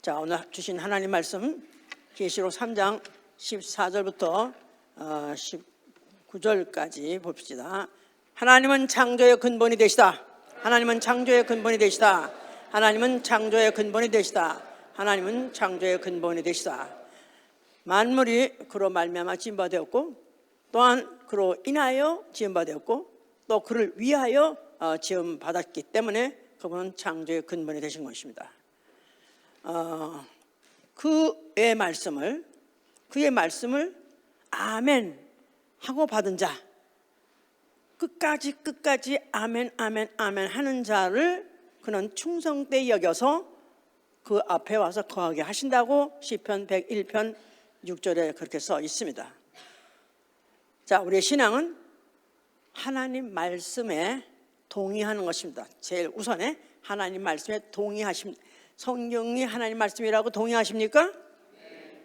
자, 오늘 주신 하나님 말씀 계시록 3장 14절부터 19절까지 봅시다. 하나님은 창조의 근본이 되시다. 하나님은 창조의 근본이 되시다. 하나님은 창조의 근본이 되시다. 하나님은 창조의 근본이 되시다. 만물이 그로 말미암아 지은 바 되었고, 또한 그로 인하여 지은 바 되었고, 또 그를 위하여 지음 받았기 때문에 그분은 창조의 근본이 되신 것입니다. 그의 말씀을 아멘 하고 받은 자, 끝까지 아멘 아멘 아멘 하는 자를 그는 충성되이 여겨서 그 앞에 와서 거하게 하신다고 시편 101편 6절에 그렇게 써 있습니다. 자, 우리의 신앙은 하나님 말씀에 동의하는 것입니다. 제일 우선에 하나님 말씀에 동의하십니다. 성령이 하나님 말씀이라고 동의하십니까? 네.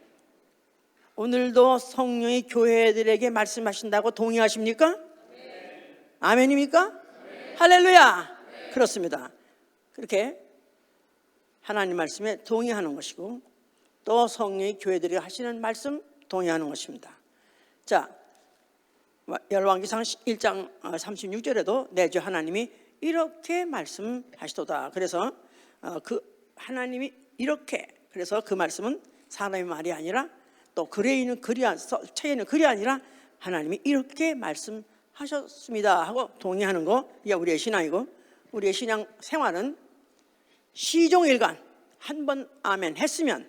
오늘도 성령이 교회들에게 말씀하신다고 동의하십니까? 네. 아멘입니까? 네. 할렐루야. 네. 그렇습니다. 그렇게 하나님 말씀에 동의하는 것이고, 또 성령이 교회들에게 하시는 말씀 동의하는 것입니다. 자, 열왕기상 1장 36절에도 내 주 하나님이 이렇게 말씀하시도다. 그래서 그 하나님이 이렇게, 그래서 그 말씀은 사람의 말이 아니라, 또 글에 있는 책에 있는 글이 아니라 하나님이 이렇게 말씀하셨습니다 하고 동의하는 거, 이게 우리의 신앙이고, 우리의 신앙 생활은 시종일관 한 번 아멘 했으면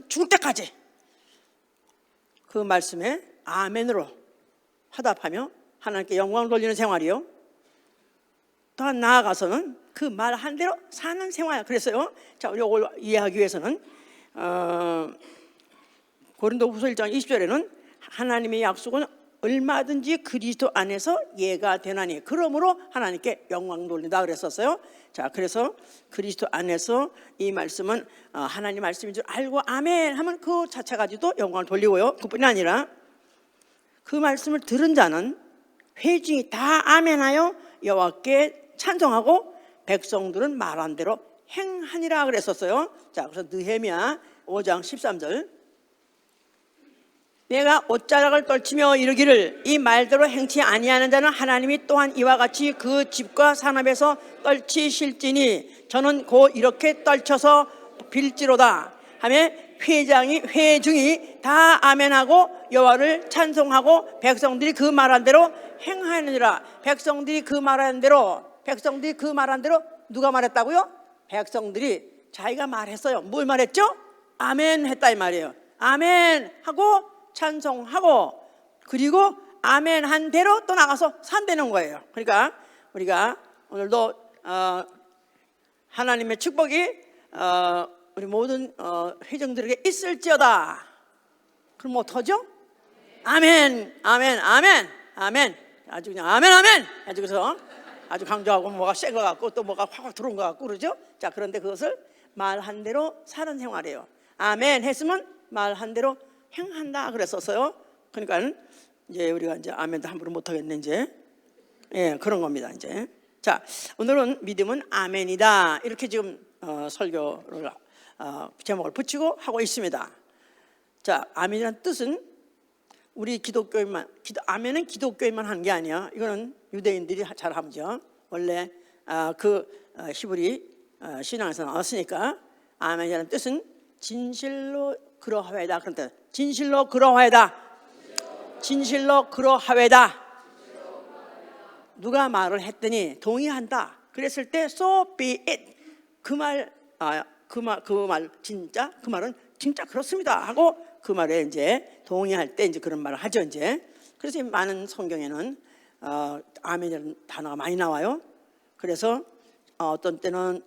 죽을 때까지 그 말씀에 아멘으로 화답하며 하나님께 영광을 돌리는 생활이요, 더 나아가서는 그 말 한 대로 사는 생활. 그랬어요. 자, 우리 이걸 이해하기 위해서는 고린도후서 1장 20절에는 하나님의 약속은 얼마든지 그리스도 안에서 예가 되나니 그러므로 하나님께 영광 돌린다 그랬었어요. 자, 그래서 그리스도 안에서 이 말씀은 하나님 말씀인 줄 알고 아멘 하면 그 자체 가지고도 영광을 돌리고요. 그뿐이 아니라 그 말씀을 들은 자는 회중이 다 아멘하여 여호와께 찬송하고 백성들은 말한 대로 행하니라 그랬었어요. 자, 그래서 느헤미야 5장 13절, 내가 옷자락을 떨치며 이르기를 이 말대로 행치 아니하는 자는 하나님이 또한 이와 같이 그 집과 산업에서 떨치실지니 저는 곧 이렇게 떨쳐서 빌지로다 하며 회중이 다 아멘하고 여호와를 찬송하고 백성들이 그 말한 대로 행하느니라. 백성들이 그 말한 대로 누가 말했다고요? 백성들이 자기가 말했어요. 뭘 말했죠? 아멘 했다 이 말이에요. 아멘 하고 찬송하고, 그리고 아멘 한 대로 또 나가서 산다는 거예요. 그러니까 우리가 오늘도 하나님의 축복이 우리 모든 회중들에게 있을지어다. 그럼 어떡하죠? 아멘 아멘 아멘 아멘, 아주 그냥 아멘 아멘 아주 그래서 아주 강조하고 뭐가 센 것 같고 또 뭐가 확 들어온 것 같고 그러죠. 자, 그런데 그것을 말 한 대로 사는 생활이에요. 아멘 했으면 말 한 대로 행한다 그랬었어요. 그러니까 이제 우리가 이제 아멘도 함부로 못 하겠네 이제. 예, 그런 겁니다 이제. 자, 오늘은 믿음은 아멘이다 이렇게 지금 설교를 제목을 붙이고 하고 있습니다. 자, 아멘이라는 뜻은 우리 기독교인만, 아멘은 기독교인만 한 게 아니야. 이거는 유대인들이 잘 하죠. 원래 그 히브리 신앙에서 나왔으니까 아멘이라는 뜻은 진실로 그러하외다. 그런데 진실로 그러하외다. 진실로 그러하외다. 누가 말을 했더니 동의한다. 그랬을 때 so be it. 그 말 진짜 그 말은 진짜 그렇습니다 하고 그 말에 이제 동의할 때 이제 그런 말을 하죠 이제. 그래서 많은 성경에는 아멘이라는 단어가 많이 나와요. 그래서 어떤 때는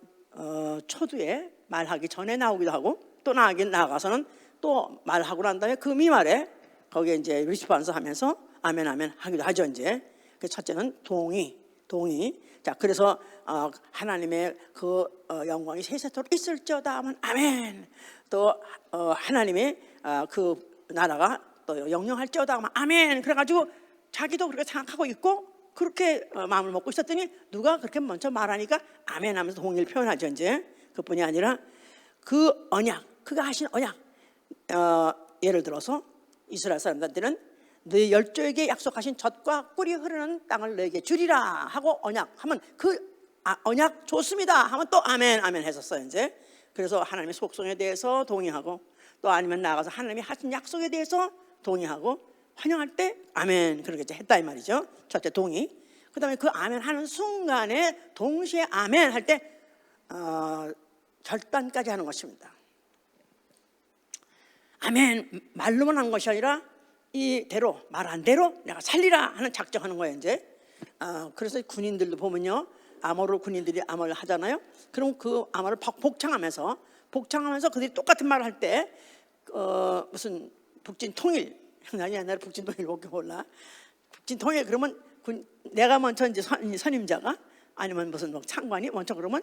초두에 말하기 전에 나오기도 하고, 또 나아가서는 또 말하고 난 다음에 그 미말에 거기에 이제 리스폰스 하면서 아멘 아멘 하기도 하죠 이제. 그 첫째는 동의. 자, 그래서 하나님의 그 영광이 세세토록 있을지어다 하면 아멘. 또 하나님의 그 나라가 또 영영할지어다 하면 아멘. 그래가지고 자기도 그렇게 생각하고 있고 그렇게 마음을 먹고 있었더니 누가 그렇게 먼저 말하니까 아멘 하면서 동의를 표현하죠 이제. 그뿐이 아니라 그 언약, 그가 하신 언약, 예를 들어서 이스라엘 사람들한테는 너희 열조에게 약속하신 젖과 꿀이 흐르는 땅을 너에게 주리라 하고 언약하면 언약 좋습니다 하면 또 아멘 아멘 했었어요. 이제 그래서 하나님의 속성에 대해서 동의하고, 또 아니면 나가서 하나님이 하신 약속에 대해서 동의하고 환영할 때 아멘 그렇게 했다 이 말이죠. 첫째 동의. 그 다음에 그 아멘 하는 순간에 동시에 아멘 할 때 결단까지 하는 것입니다. 아멘 말로만 한 것이 아니라 이대로 말한 대로 내가 살리라 하는 작정하는 거예요. 이제 그래서 군인들도 보면요, 암호로 군인들이 암호를 하잖아요. 그럼 그 암호를 복창하면서 그들이 똑같은 말을 할 때 무슨 북진 통일, 아니 옛날에 북진 통일 못 몰라. 북진 통일 그러면 내가 먼저 이제 선임자가 아니면 무슨 뭐 창관이 먼저 그러면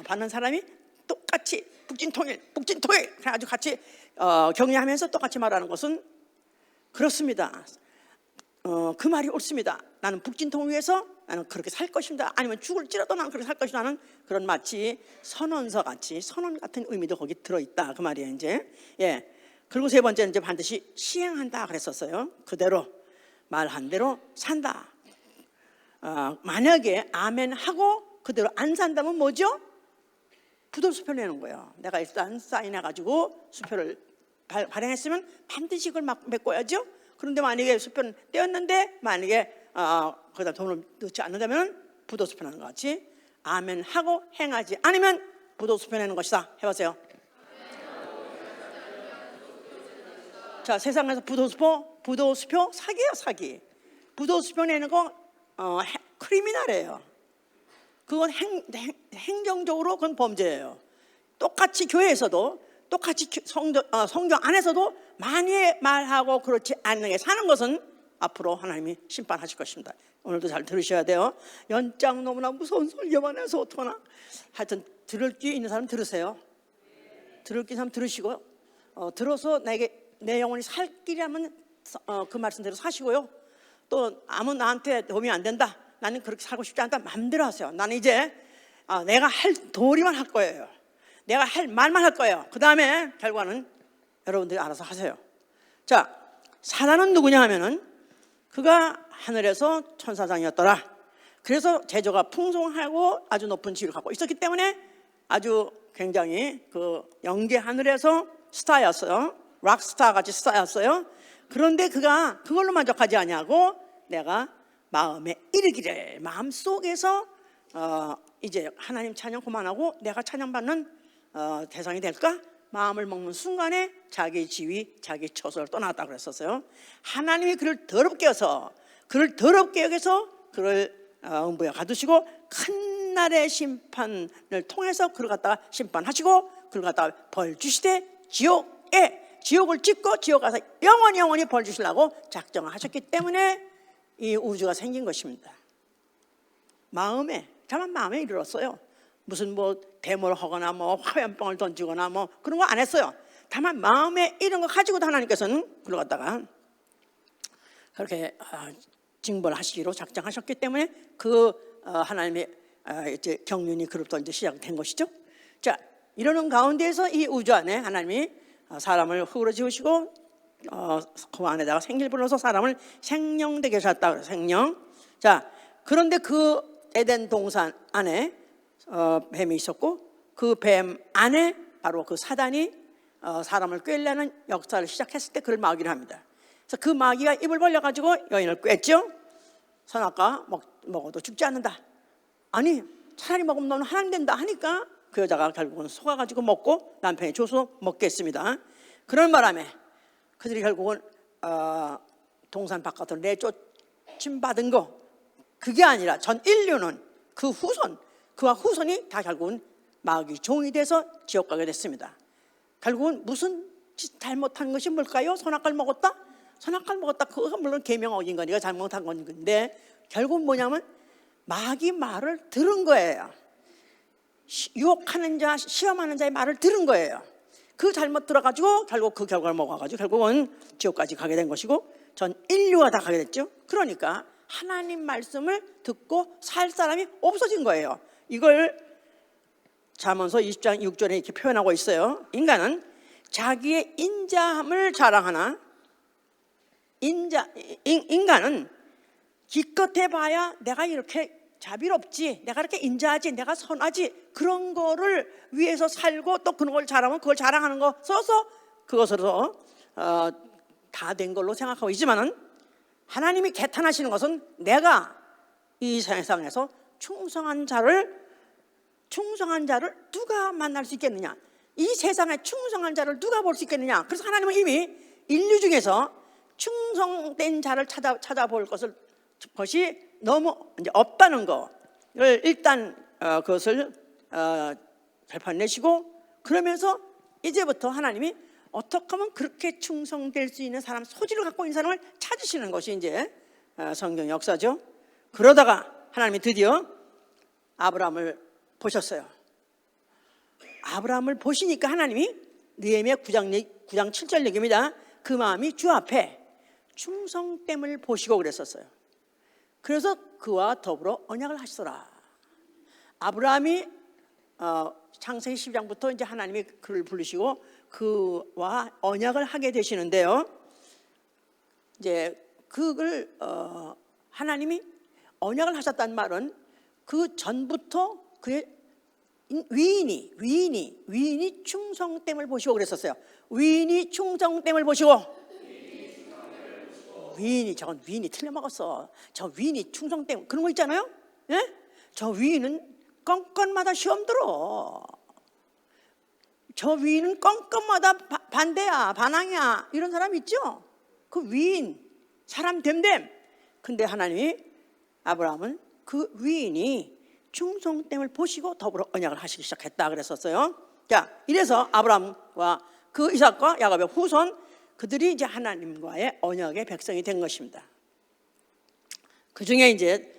받는 사람이 똑같이 북진 통일 아주 같이 격려하면서 똑같이 말하는 것은 그렇습니다. 그 말이 옳습니다. 나는 북진 통일에서 나는 그렇게 살 것입니다. 아니면 죽을지라도 나는 그렇게 살 것이다 하는 그런 마치 선언서 같이 선언 같은 의미도 거기 들어있다 그 말이에요. 이제 예. 그리고 세 번째는 이제 반드시 시행한다 그랬었어요. 그대로 말한 대로 산다. 만약에 아멘 하고 그대로 안 산다면 뭐죠? 부도 수표 내는 거예요. 내가 일단 사인해가지고 수표를 발행했으면 반드시 그걸 막 메꿔야죠. 그런데 만약에 수표는 떼었는데 만약에 거기다 돈을 넣지 않는다면 부도 수표 내는 것 같이 아멘 하고 행하지 않으면 부도 수표 내는 것이다. 해보세요. 자, 세상에서 부도 수표 사기예요, 사기. 부도 수표 내는 거 크리미널이에요. 그건 행정적으로 그건 범죄예요. 똑같이 교회에서도 똑같이 성경 안에서도 많이 말하고 그렇지 않게 사는 것은 앞으로 하나님이 심판하실 것입니다. 오늘도 잘 들으셔야 돼요. 연장 너무나 무서운 설교만 해서 어떡하나. 하여튼 들을 귀 있는 사람 들으세요. 들을 귀 있는 사람 들으시고 들어서 내 영혼이 살 길이라면 그 말씀대로 사시고요. 또 아무 나한테 도움이 안 된다, 나는 그렇게 살고 싶지 않다, 마음대로 하세요. 나는 이제 내가 할 도리만 할 거예요. 내가 할 말만 할 거예요. 그 다음에 결과는 여러분들이 알아서 하세요. 자, 사단은 누구냐 하면은 그가 하늘에서 천사장이었더라. 그래서 재주가 풍성하고 아주 높은 지위를 갖고 있었기 때문에 아주 굉장히 그 영계 하늘에서 스타였어요. 락스타 같이 스타였어요. 그런데 그가 그걸로 만족하지 아니하고 내가 마음에 이르기를, 마음속에서 이제 하나님 찬양 그만하고 내가 찬양받는 대상이 될까? 마음을 먹는 순간에 자기 지위, 자기 처소를 떠났다 그랬었어요. 하나님이 그를 더럽게 여겨서 그를 음부에 가두시고 큰 날의 심판을 통해서 그를 갖다가 심판하시고 그를 갖다가 벌 주시되 지옥을 찢고 지옥 가서 영원히 벌 주시려고 작정을 하셨기 때문에 이 우주가 생긴 것입니다. 다만 마음에 이르렀어요. 무슨 뭐 데모를 하거나 뭐 화염병을 던지거나 뭐 그런 거 안 했어요. 다만 마음에 이런 거 가지고도 하나님께서는 그걸 갖다가 그렇게 징벌을 하시기로 작정하셨기 때문에 그 하나님의 이제 경륜이 그로부터 이제 시작된 것이죠. 자, 이러는 가운데에서 이 우주 안에 하나님이 사람을 흙으로 지으시고 그 안에다가 생기를 불러서 사람을 생명되게 하셨다. 생명. 자, 그런데 그 에덴 동산 안에 뱀이 있었고 그 뱀 안에 바로 그 사단이 사람을 꿰려는 역사를 시작했을 때 그를 마귀를 합니다. 그래서 그 마귀가 입을 벌려가지고 여인을 꿰죠. 선악과 먹어도 죽지 않는다. 아니 차라리 먹으면 너는 하나님 된다 하니까 그 여자가 결국은 속아가지고 먹고 남편이 줘서 먹게 했습니다. 그런 바람에 그들이 결국은 동산 바깥으로 내쫓임 받은 거, 그게 아니라 전 인류는 그와 후손이 다 결국은 마귀 종이 돼서 지옥 가게 됐습니다. 결국은 무슨 잘못한 것이 뭘까요? 선악과를 먹었다? 선악과를 먹었다. 그건 물론 계명 어긴 거니까 잘못한 건데 결국은 뭐냐면 마귀 말을 들은 거예요. 유혹하는 자, 시험하는 자의 말을 들은 거예요. 그 잘못 들어가지고 결국 그 결과를 먹어가지고 결국은 지옥까지 가게 된 것이고 전 인류가 다 가게 됐죠. 그러니까 하나님 말씀을 듣고 살 사람이 없어진 거예요. 이걸 잠언서 20장 6절에 이렇게 표현하고 있어요. 인간은 자기의 인자함을 자랑하나 인간은 기껏 해봐야 내가 이렇게 자비롭지, 내가 이렇게 인자하지, 내가 선하지, 그런 거를 위해서 살고 또 그런 걸 자랑하면 그걸 자랑하는 거 써서 그것으로 다 된 걸로 생각하고 있지만은, 하나님이 개탄하시는 것은 내가 이 세상에서 충성한 자를 누가 만날 수 있겠느냐, 이 세상에 충성한 자를 누가 볼 수 있겠느냐. 그래서 하나님은 이미 인류 중에서 충성된 자를 찾아볼 것이 너무 이제 없다는 거를 일단 그것을 발판내시고, 그러면서 이제부터 하나님이 어떻게 하면 그렇게 충성될 수 있는 사람, 소질을 갖고 있는 사람을 찾으시는 것이 이제 성경 역사죠. 그러다가 하나님이 드디어 아브라함을 보셨어요. 아브라함을 보시니까 하나님이 느헤미야 9장 7절 얘기입니다. 그 마음이 주 앞에 충성됨을 보시고 그랬었어요. 그래서 그와 더불어 언약을 하시더라. 아브라함이 창세기 12장부터 이제 하나님이 그를 부르시고 그와 언약을 하게 되시는데요. 이제 그걸 하나님이 언약을 하셨다는 말은 그 전부터 그의 위인이 충성됨을 보시고 그랬었어요. 위인이 충성됨을 보시고, 저건 위인이 틀려먹었어. 저 위인이 충성됨 그런 거 있잖아요. 예? 저 위인은 건건마다 시험 들어. 저 위인은 건건마다 반대야, 반항이야, 이런 사람 있죠. 그 위인, 사람 됨됨. 근데 하나님이 아브라함은 그 위인이 충성됨을 보시고 더불어 언약을 하시기 시작했다 그랬었어요. 자, 이래서 아브라함과 그 이삭과 야곱의 후손, 그들이 이제 하나님과의 언약의 백성이 된 것입니다. 그 중에 이제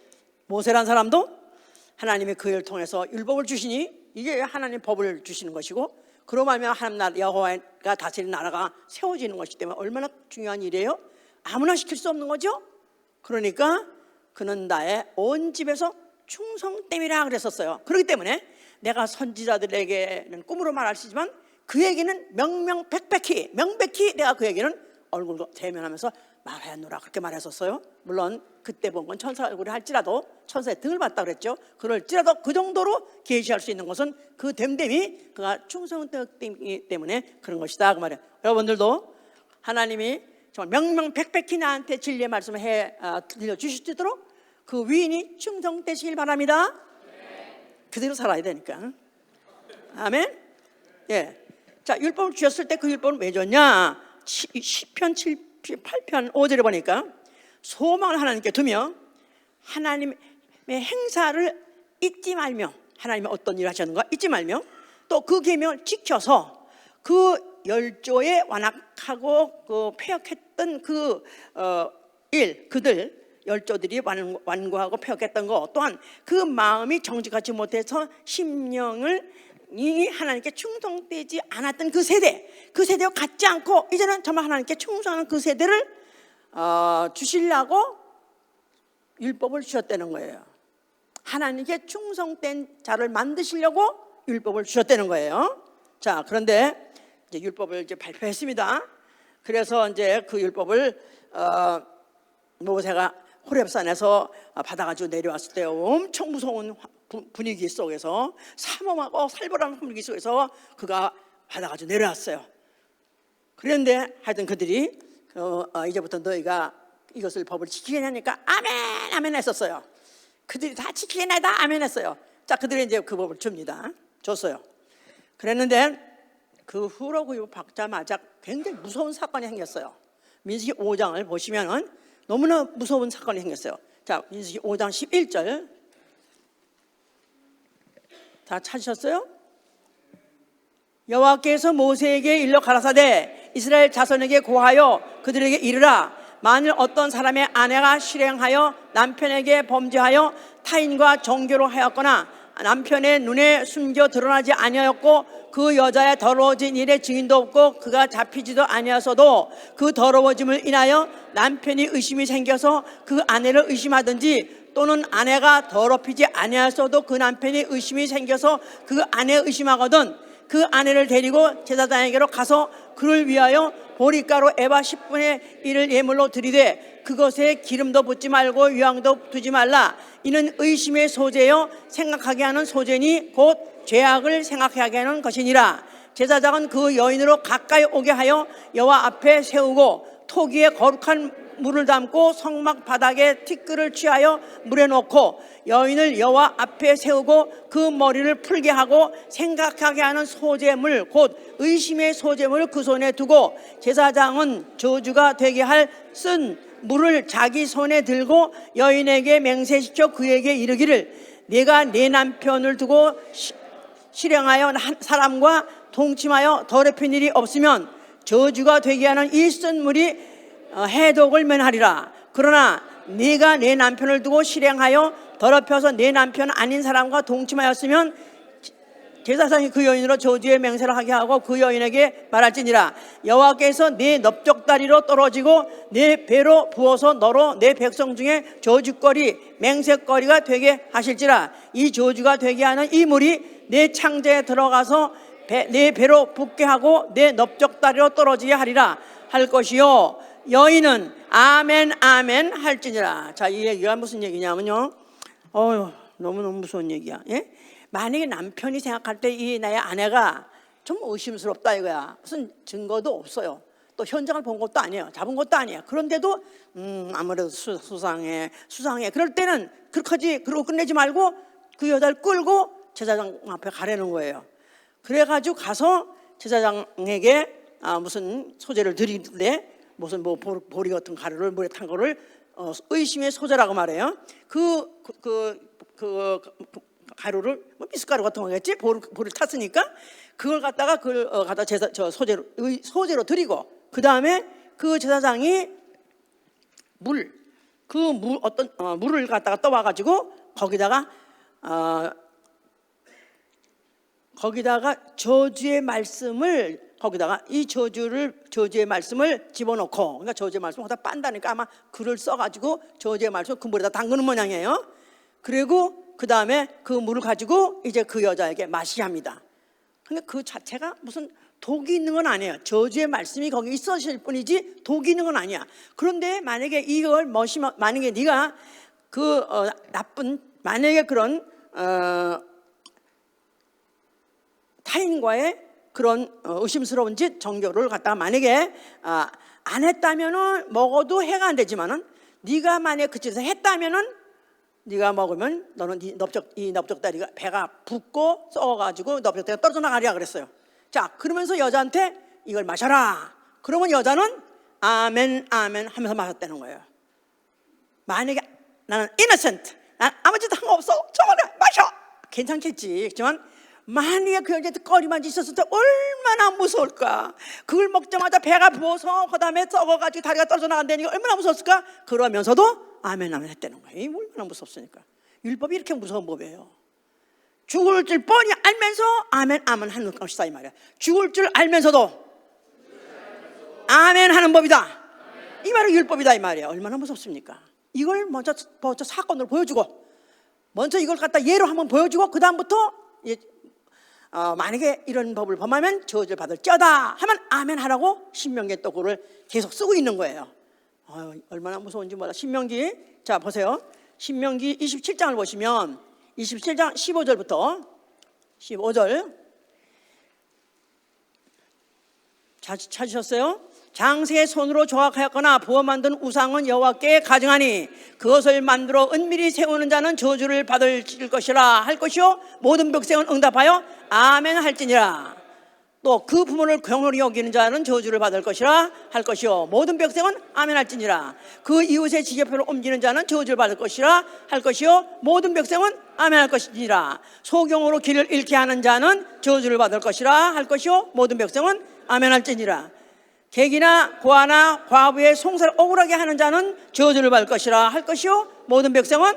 모세란 사람도 하나님이 그를 통해서 율법을 주시니 이게 하나님 법을 주시는 것이고, 그로 말미암아 하나님 나라 여호와가 다스리는 나라가 세워지는 것이기 때문에 얼마나 중요한 일이에요. 아무나 시킬 수 없는 거죠. 그러니까 그는 나의 온 집에서 충성됨이라 그랬었어요. 그렇기 때문에 내가 선지자들에게는 꿈으로 말할 수 있지만 그에게는 명명백백히 내가 그에게는 얼굴로 대면하면서 말하였노라, 그렇게 말했었어요. 물론 그때 본 건 천사 얼굴이 할지라도, 천사의 등을 봤다 그랬죠. 그럴지라도 그 정도로 계시할 수 있는 것은 그 됨됨이 그가 충성되기 때문에 그런 것이다, 그 말이에요. 여러분들도 하나님이 정말 명명백백히 나한테 진리의 말씀을 들려주실 수 있도록 그 위인이 충성되시길 바랍니다. 그대로 살아야 되니까. 아멘. 예. 자, 율법을 주셨을 때 그 율법을 왜 줬냐? 시편 8편 5절에 보니까 소망을 하나님께 두며 하나님의 행사를 잊지 말며, 하나님이 어떤 일을 하셨는가 잊지 말며, 또 그 계명을 지켜서 그 열조에 완악하고 그 폐역했던 그들 열조들이 완고하고 폐역했던 거, 또한 그 마음이 정직하지 못해서 심령을 하나님께 충성되지 않았던 그 세대와 같지 않고 이제는 정말 하나님께 충성하는 그 세대를 주시려고 율법을 주셨다는 거예요. 하나님께 충성된 자를 만드시려고 율법을 주셨다는 거예요. 자, 그런데 이제 율법을 이제 발표했습니다. 그래서 이제 그 율법을 모세가 호렙산에서 받아가지고 내려왔을 때 엄청 무서운 분위기 속에서, 삼엄하고 살벌한 분위기 속에서 그가 받아가지고 내려왔어요. 그런데 하여튼 그들이 이제부터 너희가 이것을 법을 지키겠냐니까 아멘 아멘 했었어요. 그들이 다 지키겠나이다 아멘 했어요. 자, 그들이 이제 그 법을 줬어요. 그랬는데 그 후로 그 받자마자 굉장히 무서운 사건이 생겼어요. 민수기 5장을 보시면은 너무나 무서운 사건이 생겼어요. 자, 민수기 5장 11절 다 찾으셨어요? 여호와께서 모세에게 일러 가라사대 이스라엘 자손에게 고하여 그들에게 이르라, 만일 어떤 사람의 아내가 실행하여 남편에게 범죄하여 타인과 정교로 하였거나 남편의 눈에 숨겨 드러나지 아니하였고 그 여자의 더러워진 일의 증인도 없고 그가 잡히지도 아니하여서도 그 더러워짐을 인하여 남편이 의심이 생겨서 그 아내를 의심하든지 또는 아내가 더럽히지 아니하였어도 그 남편이 의심이 생겨서 그 아내 의심하거든 그 아내를 데리고 제사장에게로 가서 그를 위하여 보리가루 에바 10분의 1을 예물로 드리되 그것에 기름도 붓지 말고 유황도 두지 말라. 이는 의심의 소재요 생각하게 하는 소재니 곧 죄악을 생각하게 하는 것이니라. 제사장은 그 여인으로 가까이 오게 하여 여호와 앞에 세우고 토기에 거룩한 물을 담고 성막 바닥에 티끌을 취하여 물에 넣고 여인을 여호와 앞에 세우고 그 머리를 풀게 하고 생각하게 하는 소재물 곧 의심의 소재물을 그 손에 두고 제사장은 저주가 되게 할 쓴 물을 자기 손에 들고 여인에게 맹세시켜 그에게 이르기를 내가 내 남편을 두고 실행하여 사람과 동침하여 더럽힌 일이 없으면 저주가 되게 하는 이 쓴 물이 해독을 면하리라. 그러나 네가 내 남편을 두고 실행하여 더럽혀서 내 남편 아닌 사람과 동침하였으면 제사장이 그 여인으로 저주의 맹세를 하게 하고 그 여인에게 말할지니라. 여호와께서 네 넓적다리로 떨어지고 네 배로 부어서 너로 내 백성 중에 저주거리 맹세거리가 되게 하실지라. 이 저주가 되게 하는 이 물이 내 창자에 들어가서 내 배로 붓게 하고 내 넓적다리로 떨어지게 하리라 할 것이요 여인은 아멘 아멘 할지니라. 자, 이 얘기가 무슨 얘기냐면요, 너무너무 무서운 얘기야. 예? 만약에 남편이 생각할 때 이 나의 아내가 좀 의심스럽다 이거야. 무슨 증거도 없어요. 또 현장을 본 것도 아니에요. 잡은 것도 아니에요. 그런데도 아무래도 수상해. 그럴 때는 그렇게까지 그러고 끝내지 말고 그 여자를 끌고 제사장 앞에 가라는 거예요. 그래가지고 가서 제사장에게 무슨 소재를 드리는데 무슨 뭐 보리 같은 가루를 물에 탄 거를 의심의 소재라고 말해요. 그 가루를 뭐 미숫가루 같은 거겠지. 볼을 탔으니까 그걸 갖다가 소재로 드리고 그 다음에 그 제사장이 물을 갖다가 떠와가지고 거기다가 저주의 말씀을 이 저주의 말씀을 집어넣고, 그러니까 저주의 말씀을 거기다 빤다니까 아마 글을 써가지고 저주의 말씀을 그 물에다 담그는 모양이에요. 그리고 그 다음에 그 물을 가지고 이제 그 여자에게 마시게 합니다. 근데 그 자체가 무슨 독이 있는 건 아니에요. 저주의 말씀이 거기 있으실 뿐이지 독이 있는 건 아니야. 그런데 만약에 이걸 만약에 네가 만약에 그런 타인과의 그런 의심스러운 짓 정교를 갖다가 만약에 안 했다면은 먹어도 해가 안 되지만은 네가 만약에 그 짓을 했다면은 네가 먹으면 너는 이 넓적다리가 배가 붓고 썩어가지고 넓적다리가 떨어져 나가리라 그랬어요. 자, 그러면서 여자한테 이걸 마셔라. 그러면 여자는 아멘 아멘 하면서 마셨다는 거예요. 만약에 나는 innocent, 난 아무 짓도 한 거 없어, 저거를 마셔, 괜찮겠지. 그렇지만 만약에 그 여자한테 꺼리만 있었을 때 얼마나 무서울까. 그걸 먹자마자 배가 부어서 그 다음에 썩어가지고 다리가 떨어져 나간다니까 얼마나 무서웠을까. 그러면서도 아멘 아멘 했다는 거예요. 얼마나 무섭습니까. 율법이 이렇게 무서운 법이에요. 죽을 줄 뻔히 알면서 아멘 아멘 하는 것이다 이 말이야. 죽을 줄 알면서도 아멘 하는 법이다, 이 말이 율법이다 이 말이야. 얼마나 무섭습니까. 이걸 먼저 사건으로 보여주고, 먼저 이걸 갖다 예로 한번 보여주고, 그 다음부터 만약에 이런 법을 범하면 저주를 받을지어다 하면 아멘 하라고 신명기에 또 그걸 계속 쓰고 있는 거예요. 얼마나 무서운지 몰라. 신명기, 자 보세요. 신명기 27장을 보시면 27장 15절부터 15절 찾으셨어요? 장세의 손으로 조각하였거나 부어 만든 우상은 여호와께 가증하니 그것을 만들어 은밀히 세우는 자는 저주를 받을 것이라 할 것이요 모든 백성은 응답하여 아멘 할지니라. 또 그 부모를 경홀히 여기는 자는 저주를 받을 것이라 할 것이요 모든 백성은 아멘 할지니라. 그 이웃의 지게표를 옮기는 자는 저주를 받을 것이라 할 것이요 모든 백성은 아멘 할 것이니라. 소경으로 길을 잃게 하는 자는 저주를 받을 것이라 할 것이요 모든 백성은 아멘 할지니라. 객이나 고아나 과부의 송사를 억울하게 하는 자는 저주를 받을 것이라 할 것이요 모든 백성은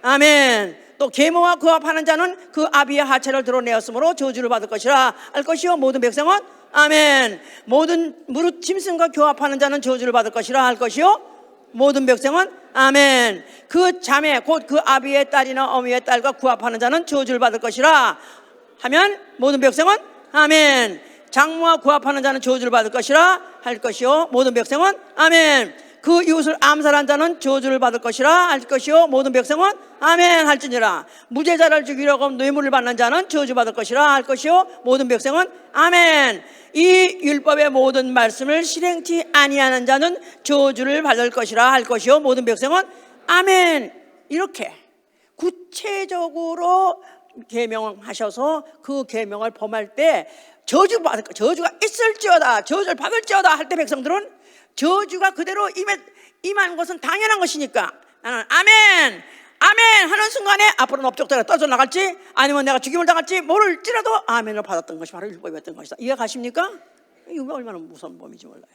아멘. 또 계모와 교합하는 자는 그 아비의 하체를 드러내었으므로 저주를 받을 것이라 할 것이요 모든 백성은 아멘. 모든 무릇 짐승과 교합하는 자는 저주를 받을 것이라 할 것이요 모든 백성은 아멘. 그 자매 곧 그 아비의 딸이나 어미의 딸과 구합하는 자는 저주를 받을 것이라 하면 모든 백성은 아멘. 장모와 구합하는 자는 저주를 받을 것이라 할 것이요 모든 백성은 아멘. 그 이웃을 암살한 자는 저주를 받을 것이라 할 것이요 모든 백성은 아멘 할지니라. 무죄자를 죽이려고 뇌물을 받는 자는 저주받을 것이라 할 것이요 모든 백성은 아멘. 이 율법의 모든 말씀을 실행치 아니하는 자는 저주를 받을 것이라 할 것이요 모든 백성은 아멘. 이렇게 구체적으로 계명하셔서 그 계명을 범할 때 저주가 있을지어다, 저주를 받을지어다 할 때 백성들은 저주가 그대로 임한 것은 당연한 것이니까 나는 아멘 아멘 하는 순간에 앞으로 업적대가 떨어져 나갈지 아니면 내가 죽임을 당할지 모를지라도 아멘을 받았던 것이 바로 율법이었던 것이다. 이해 가십니까? 이게 얼마나 무서운 법인지 몰라요.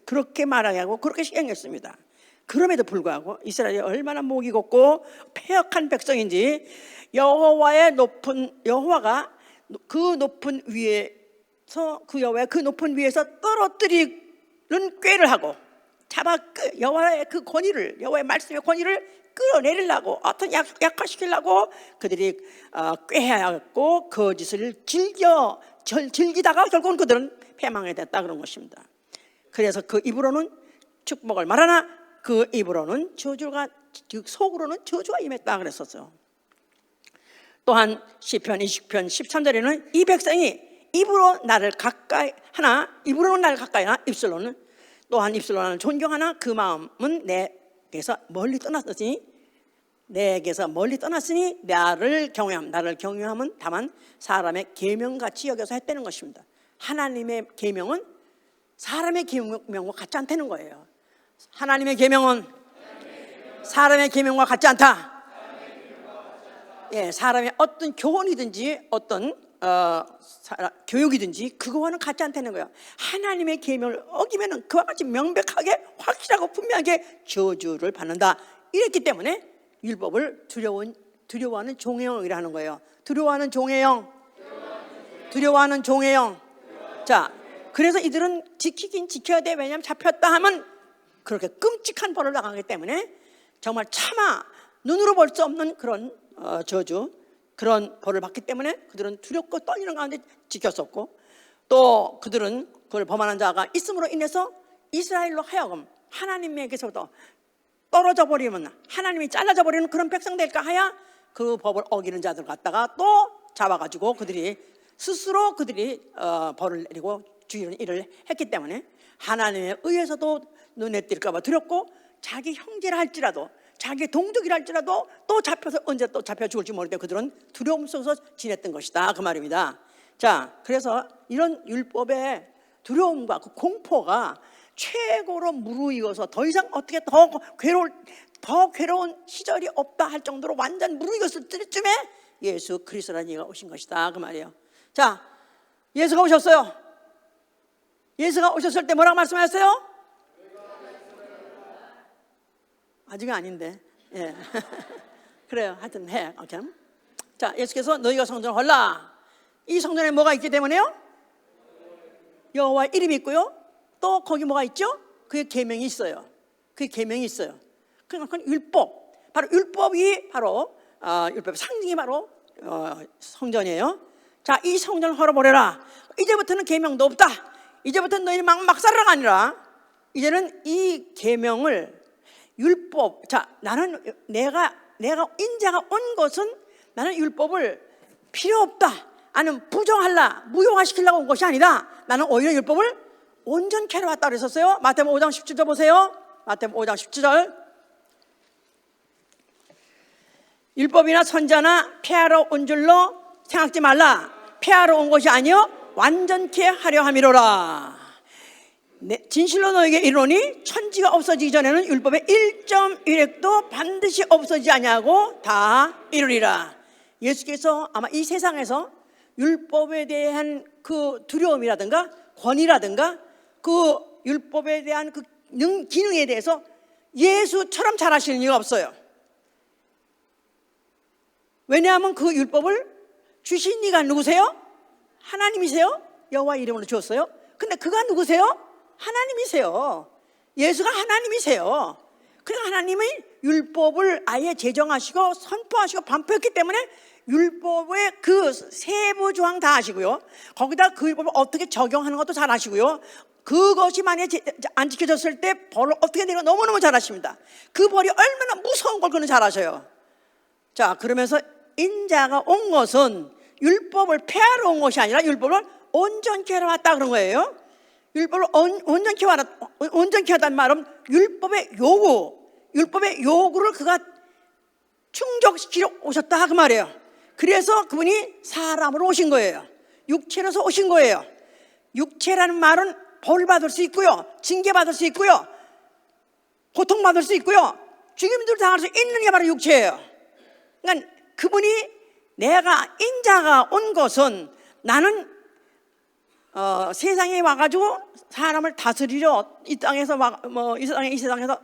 그렇게 말하게 하고 그렇게 시행했습니다. 그럼에도 불구하고 이스라엘이 얼마나 목이 곱고 패역한 백성인지 여호와가 그 높은 위에서 그 높은 위에서 떨어뜨리는 꾀를 하고 여호와의 그 권위를, 여호와의 말씀의 권위를 끌어내리려고 어떤 약화시키려고 그들이 꾀하였고 거짓을 즐기다가 결국은 그들은 패망하게 됐다 그런 것입니다. 그래서 그 입으로는 축복을 말하나 그 입으로는 속으로는 저주가 임했다 그랬었어요. 또한 시편 20편 13절에는 이 백성이 입으로는 나를 가까이 하나 입술로는 또한 입술로는 존경하나 그 마음은 내게서 멀리 떠났으니 나를 경외함은 다만 사람의 계명같이 여겨서 했다는 것입니다. 하나님의 계명은 사람의 계명과 같지 않다는 거예요. 하나님의 계명은 사람의 계명과 같지 않다. 예, 사람의 어떤 교훈이든지 어떤 교육이든지 그거와는 같지 않다는 거예요. 하나님의 계명을 어기면은 그와 같이 명백하게 확실하고 분명하게 저주를 받는다. 이랬기 때문에 율법을 두려워하는 종의 영이라는 거예요. 두려워하는 종의 영. 자, 그래서 이들은 지키긴 지켜야 돼. 왜냐하면 잡혔다 하면 그렇게 끔찍한 벌을 당하기 때문에 정말 차마 눈으로 볼 수 없는 그런 저주, 그런 벌을 받기 때문에 그들은 두렵고 떨리는 가운데 지켰었고, 또 그들은 그걸 범하는 자가 있음으로 인해서 이스라엘로 하여금 하나님에게서부터 떨어져 버리면, 하나님이 잘라져 버리는 그런 백성 될까 하여 그 법을 어기는 자들 갖다가 또 잡아가지고 그들이 스스로 벌을 내리고 죽이는 일을 했기 때문에 하나님에 의해서도 눈에 띌까 봐 두렵고, 자기 형제라 할지라도 자기 동족이라 할지라도 또 잡혀서 언제 또 잡혀 죽을지 모를 때 그들은 두려움 속에서 지냈던 것이다 그 말입니다. 자, 그래서 이런 율법의 두려움과 그 공포가 최고로 무르익어서 더 이상 어떻게 더 괴로운 시절이 없다 할 정도로 완전 무르익었을 때쯤에 예수 그리스도라는 이가 오신 것이다 그 말이에요. 자, 예수가 오셨어요. 예수가 오셨을 때 뭐라고 말씀하셨어요? 아직은 아닌데, 예. 그래요. 하여튼 해. 오케이. 자, 예수께서 너희가 성전을 헐라. 이 성전에 뭐가 있기 때문에요? 여호와의 이름이 있고요. 또 거기 뭐가 있죠? 그의 계명이 있어요. 그의 계명이 있어요. 그러니까 율법. 바로 율법이 율법의 상징이 바로 성전이에요. 자, 이 성전을 헐어버려라. 이제부터는 계명도 없다. 이제부터는 너희는 막 살아가 아니라 이제는 이 계명을 율법. 자, 나는 내가 인자가 온 것은 나는 율법을 필요 없다, 아니면 부정할라, 무효화시키려고 온 것이 아니다. 나는 오히려 율법을 온전케 하러 왔다 그랬었어요. 마태복음 5장 17절 보세요. 마태복음 5장 17절. 율법이나 선자나 폐하러 온 줄로 생각지 말라. 폐하러 온 것이 아니요 완전케 하려 함이로라. 진실로 너에게 이르노니 천지가 없어지기 전에는 율법의 1.1획도 반드시 없어지지 아니하고 다 이루리라. 예수께서 아마 이 세상에서 율법에 대한 그 두려움이라든가 권위라든가 그 율법에 대한 그 기능에 대해서 예수처럼 잘하시는 이유가 없어요. 왜냐하면 그 율법을 주신 이가 누구세요? 하나님이세요. 여호와 이름으로 주었어요. 근데 그가 누구세요? 하나님이세요. 예수가 하나님이세요. 그러니까 하나님이 율법을 아예 제정하시고 선포하시고 반포했기 때문에 율법의 그 세부 조항 다 아시고요, 거기다 그 율법을 어떻게 적용하는 것도 잘 아시고요, 그것이 만약에 안 지켜졌을 때 벌을 어떻게 내는 거 너무너무 잘 아십니다. 그 벌이 얼마나 무서운 걸 그는 잘 아셔요. 자, 그러면서 인자가 온 것은 율법을 폐하러 온 것이 아니라 율법을 온전케 하러 왔다 그런 거예요. 율법을 온전케 하다는 말은 율법의 요구를 그가 충족시키러 오셨다 그 말이에요. 그래서 그분이 사람으로 오신 거예요. 육체로서 오신 거예요. 육체라는 말은 벌 받을 수 있고요, 징계 받을 수 있고요, 고통 받을 수 있고요, 죽임들 당할 수 있는 게 바로 육체예요. 그러니까 그분이, 내가 인자가 온 것은 나는 세상에 와가지고 사람을 다스리려, 이 땅에서 이 세상에서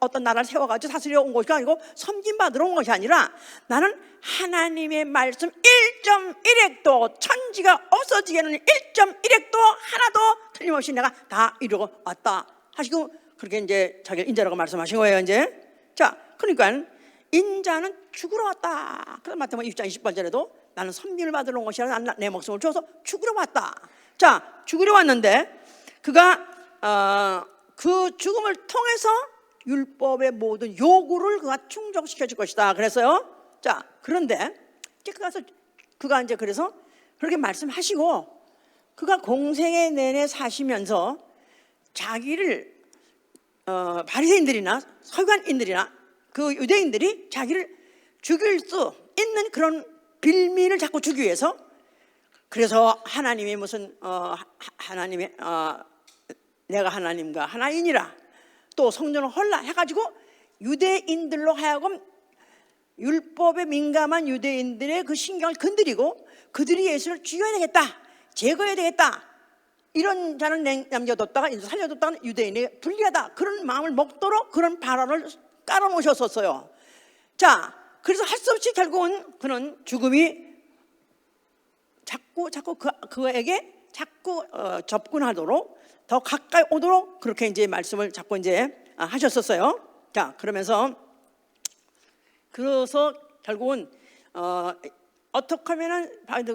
어떤 나라를 세워가지고 다스리려 온 것이 아니고 섬김받으러 온 것이 아니라, 나는 하나님의 말씀 1.1획도 천지가 없어지게는 1.1획도 하나도 틀림없이 내가 다 이루고 왔다 하시고, 그렇게 이제 자기를 인자라고 말씀하신 거예요. 이제 자, 그러니까 인자는 죽으러 왔다. 그래서 마태복음 6장 28절에도 나는 섬김을 받으러 온 것이 아니라 내 목숨을 주어서 죽으러 왔다. 자, 죽으러 왔는데 그가 그 죽음을 통해서 율법의 모든 요구를 그가 충족시켜 줄 것이다 그랬어요. 자, 그런데 그가 이제 그래서 그렇게 말씀하시고, 그가 공생애 내내 사시면서 자기를 바리새인들이나 서기관인들이나 그 유대인들이 자기를 죽일 수 있는 그런 빌미를 자꾸 주기 위해서, 그래서 하나님이 무슨 하나님의 내가 하나님과 하나이니라, 또 성전을 헐라 해가지고 유대인들로 하여금 율법에 민감한 유대인들의 그 신경을 건드리고, 그들이 예수를 죽여야 되겠다, 제거해야 되겠다, 이런 자는 남겨뒀다가 살려뒀다가 유대인이 불리하다, 그런 마음을 먹도록 그런 발언을 깔아놓으셨었어요. 자, 그래서 할 수 없이 결국은 그는 죽음이 자꾸 그에게 자꾸 접근하도록, 더 가까이 오도록 그렇게 이제 말씀을 자꾸 이제 하셨었어요. 자, 그래서 결국은 어떻게 하면은